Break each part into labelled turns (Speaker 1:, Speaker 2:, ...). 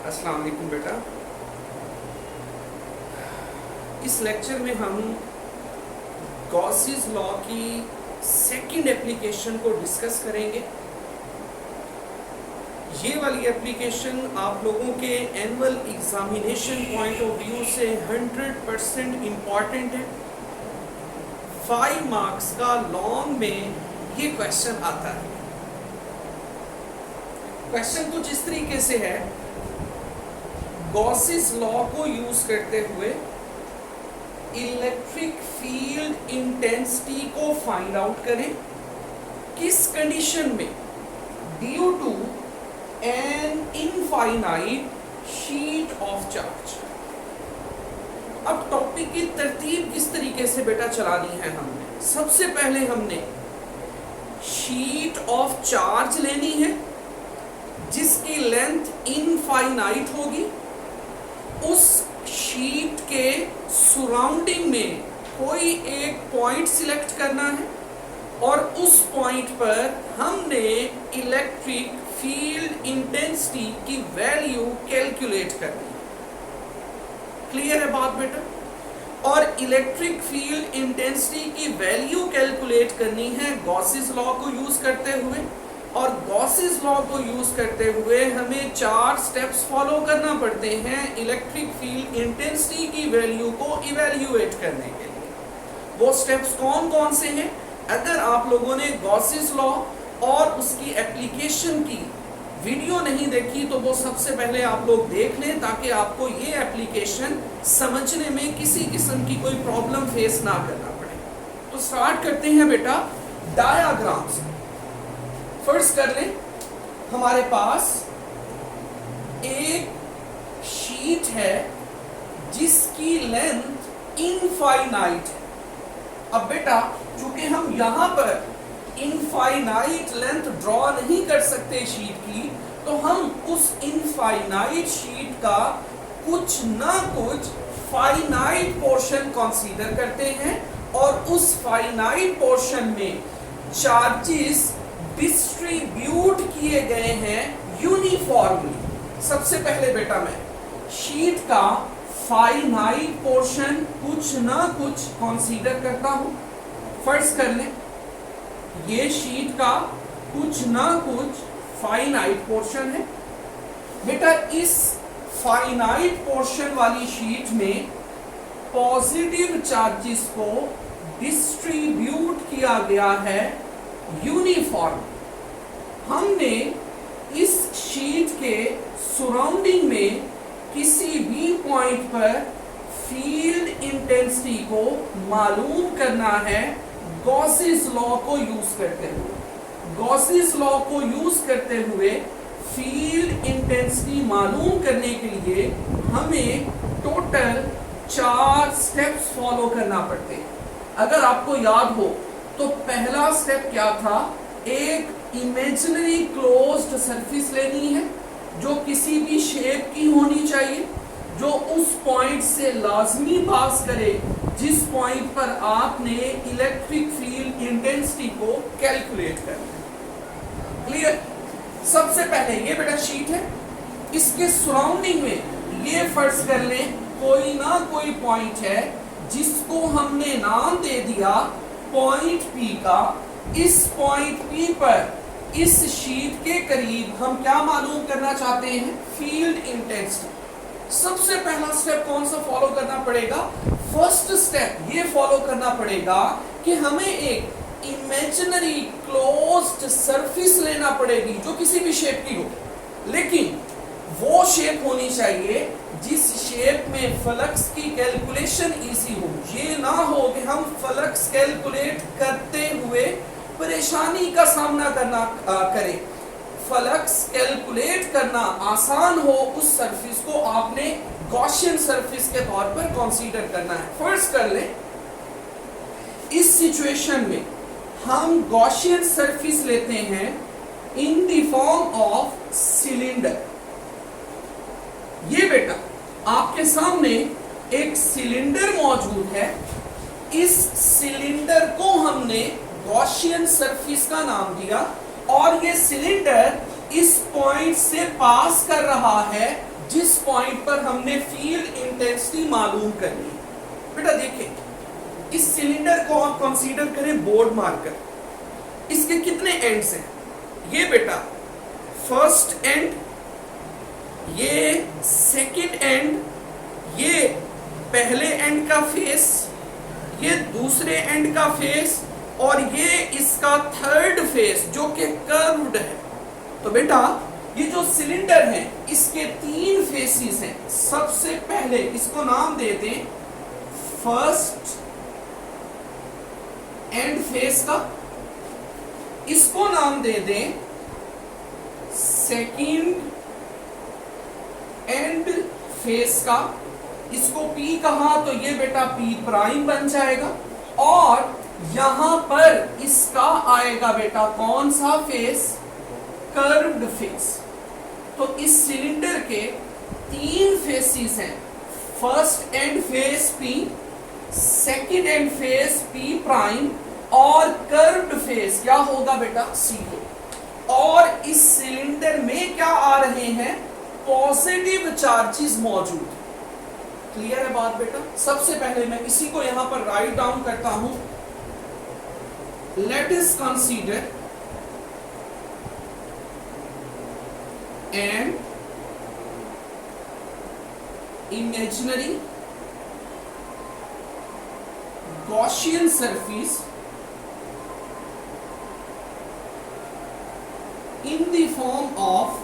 Speaker 1: अस्सलाम वालेकुम बेटा। इस लेक्चर में हम गॉसिस लॉ की सेकंड एप्लीकेशन को डिस्कस करेंगे। ये वाली एप्लीकेशन आप लोगों के annual examination point of view से 100% इम्पॉर्टेंट है। 5 मार्क्स का लॉन्ग में ये क्वेश्चन आता है। क्वेश्चन कुछ इस तरीके से है, गॉसिस लॉ को यूज करते हुए इलेक्ट्रिक फील्ड इंटेंसिटी को फाइंड आउट करें। किस कंडीशन में? Due to an infinite sheet of charge. अब टॉपिक की तरतीब किस तरीके से बेटा चलानी है हमने? सबसे पहले हमने शीट ऑफ चार्ज लेनी है जिसकी लेंथ इनफाइनाइट होगी। उस शीट के सराउंडिंग में कोई एक पॉइंट सिलेक्ट करना है और उस पॉइंट पर हमने इलेक्ट्रिक फील्ड इंटेंसिटी की वैल्यू कैलकुलेट करनी है। क्लियर है बात बेटा? और इलेक्ट्रिक फील्ड इंटेंसिटी की वैल्यू कैलकुलेट करनी है गॉसिस लॉ को यूज करते हुए। और गॉसिस लॉ को यूज करते हुए हमें 4 स्टेप्स फॉलो करना पड़ते हैं इलेक्ट्रिक फील्ड इंटेंसिटी की वैल्यू को इवैल्यूएट करने के लिए। वो स्टेप्स कौन कौन से हैं? अगर आप लोगों ने गॉसिस लॉ और उसकी एप्लीकेशन की वीडियो नहीं देखी तो वो सबसे पहले आप लोग देख लें ताकि आपको ये एप्लीकेशन समझने में किसी किस्म की कोई प्रॉब्लम फेस ना करना पड़े। तो स्टार्ट करते हैं बेटा डायाग्राम से। फर्स्ट कर लें, हमारे पास एक शीट है जिसकी लेंथ इनफाइनाइट है। अब बेटा चूंकि हम यहां पर इनफाइनाइट लेंथ ड्रॉ नहीं कर सकते शीट की, तो हम उस इनफाइनाइट शीट का कुछ ना कुछ फाइनाइट पोर्शन कंसीडर करते हैं और उस फाइनाइट पोर्शन में चार्जेस डिस्ट्रीब्यूट किए गए हैं यूनिफॉर्मली। सबसे पहले बेटा मैं शीट का फाइनाइट पोर्शन कुछ ना कुछ कंसीडर करता हूं। फर्स्ट कर लें, ये शीट का कुछ ना कुछ फाइनाइट पोर्शन है। बेटा इस फाइनाइट पोर्शन वाली शीट में पॉजिटिव चार्जेस को डिस्ट्रीब्यूट किया गया है यूनिफॉर्म। हमने इस शीट के सराउंडिंग में किसी भी पॉइंट पर फील्ड इंटेंसिटी को मालूम करना है गॉसिस लॉ को यूज करते हुए। गॉसिस लॉ को यूज करते हुए फील्ड इंटेंसिटी मालूम करने के लिए हमें टोटल 4 स्टेप्स फॉलो करना पड़ते हैं। अगर आपको याद हो तो पहला स्टेप क्या था? एक इमेजिनरी क्लोज्ड सरफेस लेनी है जो किसी भी शेप की होनी चाहिए, जो उस पॉइंट से लाजमी पास करे जिस पॉइंट पर आपने इलेक्ट्रिक फील्ड इंटेंसिटी को कैलकुलेट करना है। क्लियर? सबसे पहले ये बेटा शीट है, इसके सराउंडिंग में ये फर्ज कर लें कोई ना कोई पॉइंट है जिसको हमने नाम दे दिया पॉइंट P का। इस पॉइंट P पर इस शीट के करीब हम क्या मालूम करना चाहते हैं? Field intensity. सबसे पहला स्टेप कौन सा फॉलो करना पड़ेगा? फर्स्ट स्टेप ये फॉलो करना पड़ेगा कि हमें एक इमेजिनरी क्लोज्ड सरफेस लेना पड़ेगी जो किसी भी शेप की हो, लेकिन वो शेप होनी चाहिए जिस शेप में फ्लक्स की कैलकुलेशन इजी हो। ये ना हो कि हम फ्लक्स कैलकुलेट करते हुए परेशानी का सामना करना करें। फ्लक्स कैलकुलेट करना आसान हो, उस सरफेस को आपने गॉसियन सरफेस के तौर पर कंसीडर करना है। फर्स्ट कर लें, इस सिचुएशन में हम गॉसियन सरफेस लेते हैं in the form of cylinder. ये बेटा आपके सामने एक सिलेंडर मौजूद है। इस सिलेंडर को हमने गॉसियन सरफेस का नाम दिया और ये सिलेंडर इस पॉइंट से पास कर रहा है जिस पॉइंट पर हमने फील्ड इंटेंसिटी मालूम करनी है। बेटा देखिए, इस सिलेंडर को आप कंसीडर करें बोर्ड मार्कर, इसके कितने एंड्स हैं? ये बेटा फर्स्ट एंड, ये सेकंड एंड, ये पहले एंड का फेस, ये दूसरे एंड का फेस, और ये इसका थर्ड फेस जो कि कर्व्ड है। तो बेटा ये जो सिलेंडर है इसके 3 फेसेस हैं। सबसे पहले इसको नाम दे दें फर्स्ट एंड फेस का, इसको नाम दे दें सेकंड एंड फेस का, इसको P कहा तो ये बेटा P प्राइम बन जाएगा, और यहां पर इसका आएगा बेटा कौन सा फेस? Curved face. तो इस सिलेंडर के 3 फेसेस हैं, first and face P, second and face P prime, और कर्व्ड फेस क्या होगा बेटा? C हो। और इस सिलेंडर में क्या आ रहे हैं? पॉजिटिव चार्जेस मौजूद। क्लियर है बात बेटा? सबसे पहले मैं इसी को यहां पर राइट डाउन करता हूं। Let us consider N imaginary Gaussian surface in the form of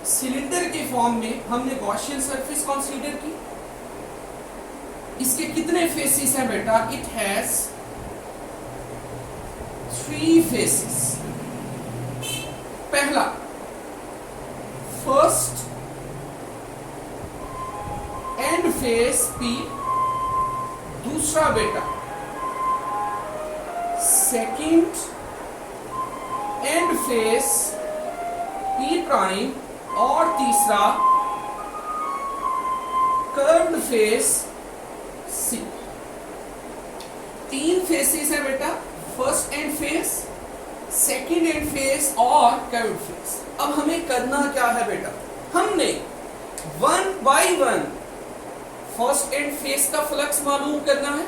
Speaker 1: cylinder के फॉर्म में हमने गॉसियन सरफेस कंसीडर की। इसके कितने फेसेस हैं बेटा? It has 3 faces. पहला फर्स्ट एंड फेस P, दूसरा बेटा second and face P prime, और तीसरा कर्व्ड फेस C। 3 फेसेस है बेटा, first and face, second and face और कर्व्ड फेस। अब हमें करना क्या है बेटा? हमने 1 बाय 1 फर्स्ट एंड फेस का फ्लक्स मालूम करना है,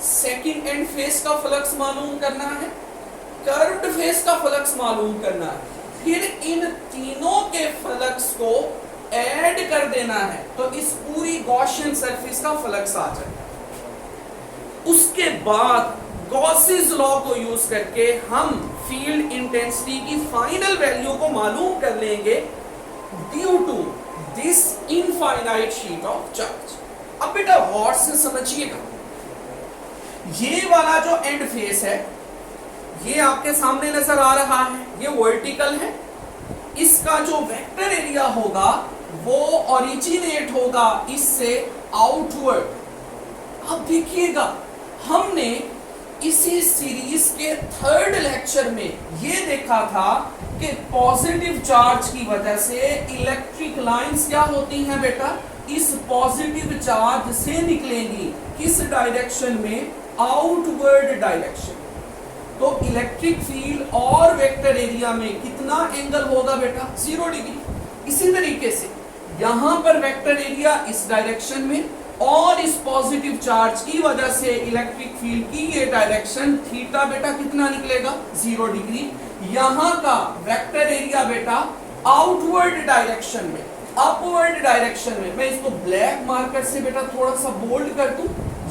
Speaker 1: सेकंड एंड फेस का फ्लक्स मालूम करना है, कर्व्ड फेस का फ्लक्स मालूम करना है, फिर इन तीनों के फ्लक्स को ऐड कर देना है, तो इस पूरी गॉसियन सरफेस का फ्लक्स आ जाएगा। उसके बाद गॉसेस लॉ को यूज करके हम फील्ड इंटेंसिटी की फाइनल वैल्यू को मालूम कर लेंगे due to this infinite sheet of charge. अब बेटा गौर से समझिएगा, ये वाला जो एंड फेस है ये आपके सामने नजर आ रहा है, ये वर्टिकल है। इसका जो वेक्टर एरिया होगा वो ओरिजिनेट होगा इससे आउटवर्ड। अब देखिएगा, हमने इसी सीरीज के 3rd लेक्चर में ये देखा था कि पॉजिटिव चार्ज की वजह से इलेक्ट्रिक लाइंस क्या होती हैं बेटा? इस पॉजिटिव चार्ज से निकलेंगी किस डायरेक्शन में? Outward direction. तो इलेक्ट्रिक फील्ड और वेक्टर एरिया में कितना एंगल होगा बेटा? 0 डिग्री। इसी तरीके से यहां पर वेक्टर एरिया इस डायरेक्शन में, और इस पॉजिटिव चार्ज की वजह से इलेक्ट्रिक फील्ड की ये डायरेक्शन थीटा बेटा कितना निकलेगा? 0 डिग्री। यहां का वेक्टर एरिया बेटा आउटवर्ड डायरेक्शन में, अपवर्ड डायरेक्शन में, मैं इसको ब्लैक मार्कर से बेटा थोड़ा सा बोल्ड कर दूं,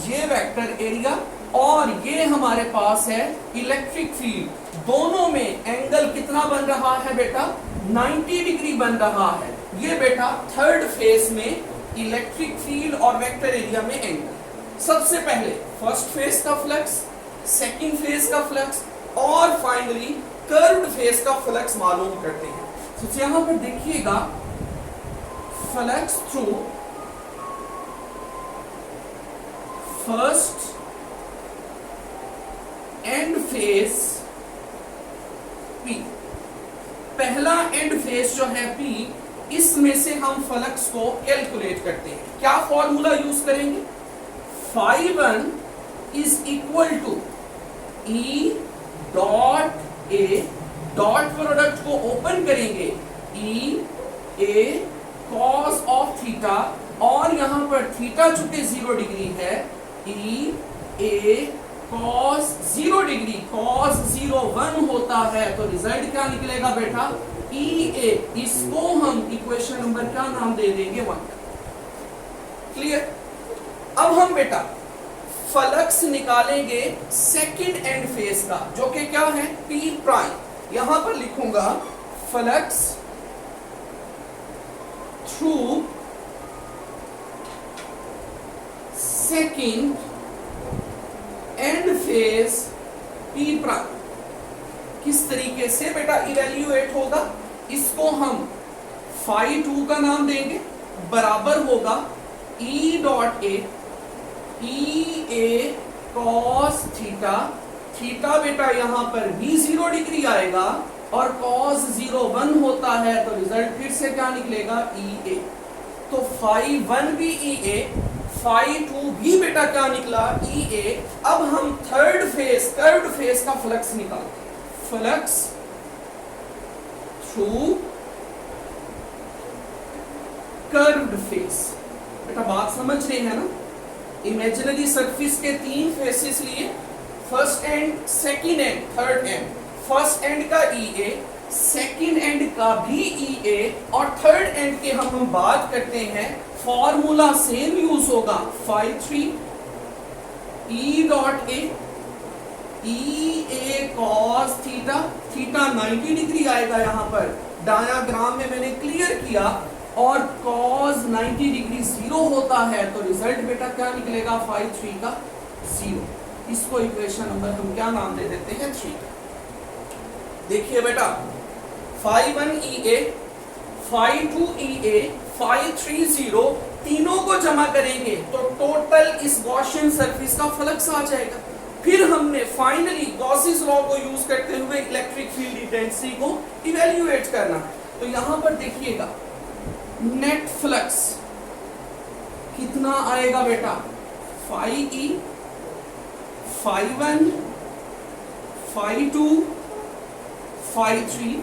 Speaker 1: ये वेक्टर एरिया और ये हमारे पास है इलेक्ट्रिक फील्ड। दोनों में एंगल कितना बन रहा है बेटा? 90 डिग्री बन रहा है। ये बेटा 3rd फेस में इलेक्ट्रिक फील्ड और वेक्टर एरिया में एंगल। सबसे पहले फर्स्ट फेस का फ्लक्स, सेकंड फेस का फ्लक्स और फाइनली कर्व्ड फेस का फ्लक्स मालूम करते हैं। तो यहां पर देखिएगा, flux through first and face P, पहला एंड फेस जो है P, इसमें से हम फ्लक्स को कैलकुलेट करते हैं। क्या फॉर्मूला यूज करेंगे? phi1 is equal to E dot A dot product को ओपन करेंगे, E A cos of theta, और यहां पर थीटा चूंकि 0 डिग्री है, E A cos 0 degree, cos 0 1 होता है, तो रिजल्ट क्या निकलेगा बेटा, ई ए। इसको हम इक्वेशन नंबर क्या नाम दे देंगे, 1। क्लियर। अब हम बेटा फ्लक्स निकालेंगे सेकंड एंड फेज का, जो कि क्या है, पी प्राइम। यहां पर लिखूंगा flux through second and phase P prime. किस तरीके से बेटा इवेल्युएट होगा, इसको हम फाई 2 का नाम देंगे, बराबर होगा ई dot A, E A cos theta, theta बेटा यहां पर भी 0 डिग्री आएगा, और कॉस 0 1 होता है, तो रिजल्ट फिर से क्या निकलेगा, ई ए। तो फाई 1 भी ई ए, फाई 2 भी बेटा क्या निकला, ई ए। अब हम थर्ड फेज का फ्लक्स निकालते हैं, फ्लक्स थ्रू कर्व्ड फेस। बेटा बात समझ रहे हैं ना, इमेजिनरी सरफेस के 3 फेसेस लिए, first and, second and, third and. First and का ई ए, सेकंड एंड का भी ई ए, और थर्ड एंड के हम बात करते हैं, फॉर्मूला सेम यूज होगा, phi 3 E dot A, E A cos theta, theta 90 degree आएगा यहां पर, डायाग्राम में मैंने क्लियर किया, और cos 90 डिग्री 0 होता है, तो रिजल्ट बेटा क्या निकलेगा, फाई 3 का 0। इसको इक्वेशन नंबर हम क्या नाम दे देते हैं, 3। देखिए बेटा फाई 1 ई ए, फाई 2 ई ए, फाई 3 0, तीनों को जमा करेंगे तो टोटल इस गॉसियन सरफेस का फ्लक्स आ जाएगा। फिर हमने फाइनली गॉसिस लॉ को यूज करते हुए इलेक्ट्रिक फील्ड इंटेंसिटी को इवेल्युएट करना। तो यहां पर देखिएगा नेट फ्लक्स कितना आएगा बेटा, phi E, phi 1, phi 2, phi 3।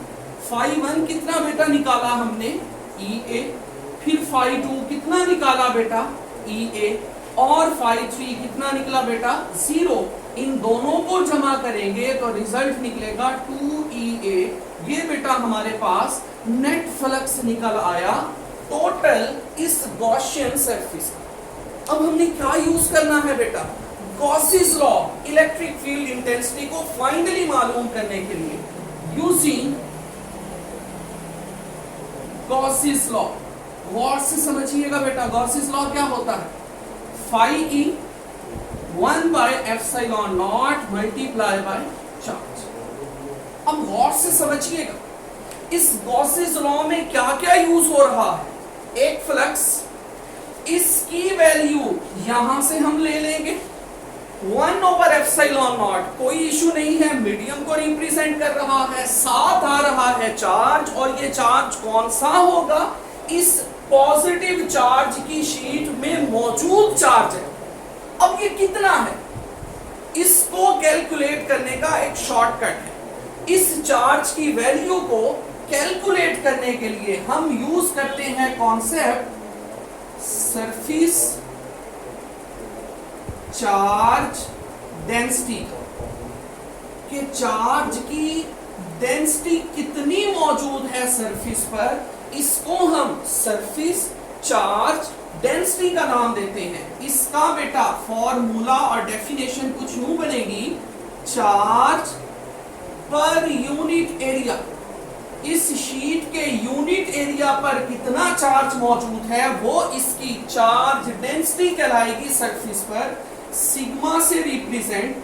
Speaker 1: Phi 1 कितना बेटा निकाला हमने, ई ए, फिर फाई 2 कितना निकाला बेटा, ई ए, और फाई 3 कितना निकला बेटा, 0। इन दोनों को जमा करेंगे तो रिजल्ट निकलेगा 2 EA। ये बेटा हमारे पास नेट फ्लक्स निकल आया टोटल इस गॉसियन सरफेस का। अब हमने क्या यूज करना है बेटा, गॉसिस लॉ, इलेक्ट्रिक फील्ड इंटेंसिटी को फाइनली मालूम करने के लिए यूजिंग गॉसिस लॉ। गौर से समझिएगा बेटा, गॉसिस लॉ क्या होता है, phi E 1/ε0 multiply by charge. अब गौर से समझिएगा इस गॉसिस लॉ में क्या क्या यूज हो रहा है। एक फ्लक्स, इसकी वैल्यू यहां से हम ले लेंगे 1/ε0, कोई इशू नहीं है, मीडियम को रिप्रेजेंट कर रहा है, साथ आ रहा है चार्ज, और ये चार्ज कौन सा होगा, इस पॉजिटिव चार्ज की शीट में मौजूद चार्ज है। अब ये कितना है, इसको कैलकुलेट करने का एक शॉर्टकट है। इस चार्ज की वैल्यू को कैलकुलेट करने के लिए हम यूज करते हैं कॉन्सेप्ट सरफेस चार्ज डेंसिटी कि चार्ज की डेंसिटी कितनी मौजूद है सरफेस पर, इसको हम सरफेस चार्ज डेंसिटी का नाम देते हैं। इसका बेटा फॉर्मूला और डेफिनेशन कुछ यूं बनेगी, चार्ज पर यूनिट एरिया, इस शीट के यूनिट एरिया पर कितना चार्ज मौजूद है वो इसकी चार्ज डेंसिटी कहलाएगी सरफेस पर। सिग्मा से रिप्रेजेंट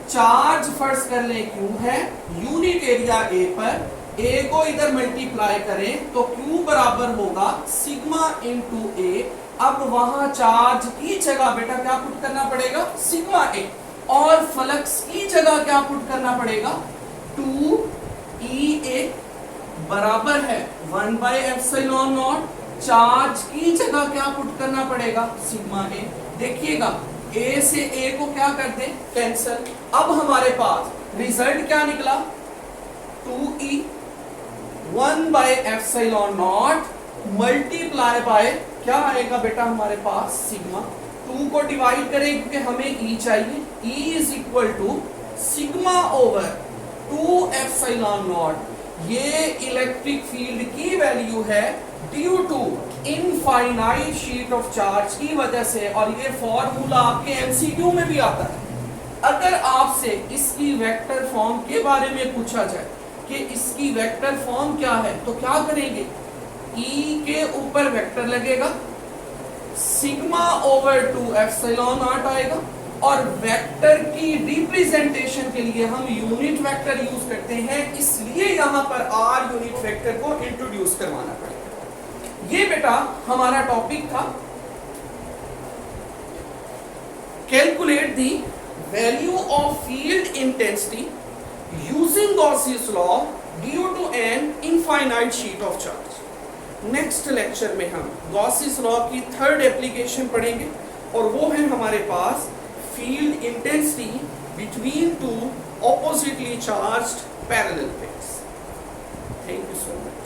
Speaker 1: चार्ज फर्ज कर ले क्यू है, यूनिट एरिया ए पर, ए को इधर मल्टीप्लाई करें तो क्यू बराबर होगा सिग्मा इनटू ए। अब वहां चार्ज की जगह बेटा क्या पुट करना पड़ेगा, सिग्मा ए, और फ्लक्स की जगह क्या पुट करना पड़ेगा, 2EA बराबर है 1/ε0। चार्ज की जगह क्या पुट करना पड़ेगा, सिग्मा ए। देखिएगा ए से ए को क्या कर दे, कैंसिल। अब हमारे पास रिजल्ट क्या निकला, 2E 1/ε0 मल्टीप्लाई बाय क्या आएगा बेटा हमारे पास सिग्मा। 2 को डिवाइड करें क्योंकि हमें E चाहिए, E is equal to sigma over 2ε0। ये इलेक्ट्रिक फील्ड की वैल्यू है due to infinite sheet of charge की वजह से, और ये फॉर्मूला आपके एमसीक्यू में भी आता है। अगर आपसे इसकी वेक्टर फॉर्म के बारे में पूछा जाए कि इसकी वेक्टर फॉर्म क्या है, तो क्या करेंगे, E के ऊपर वेक्टर लगेगा, सिग्मा ओवर 2ε0 आएगा, और वेक्टर की रिप्रेजेंटेशन के लिए हम यूनिट वेक्टर यूज करते हैं, इसलिए यहां पर R यूनिट वेक्टर को इंट्रोड्यूस करवाना पड़ेगा। ये बेटा हमारा टॉपिक था, calculate the value of field intensity using Gauss's law due to an infinite sheet of charge. Next lecture में हम गॉसियस लॉ की थर्ड एप्लीकेशन पढ़ेंगे, और वो है हमारे पास field intensity between two oppositely charged parallel plates. Thank you so much.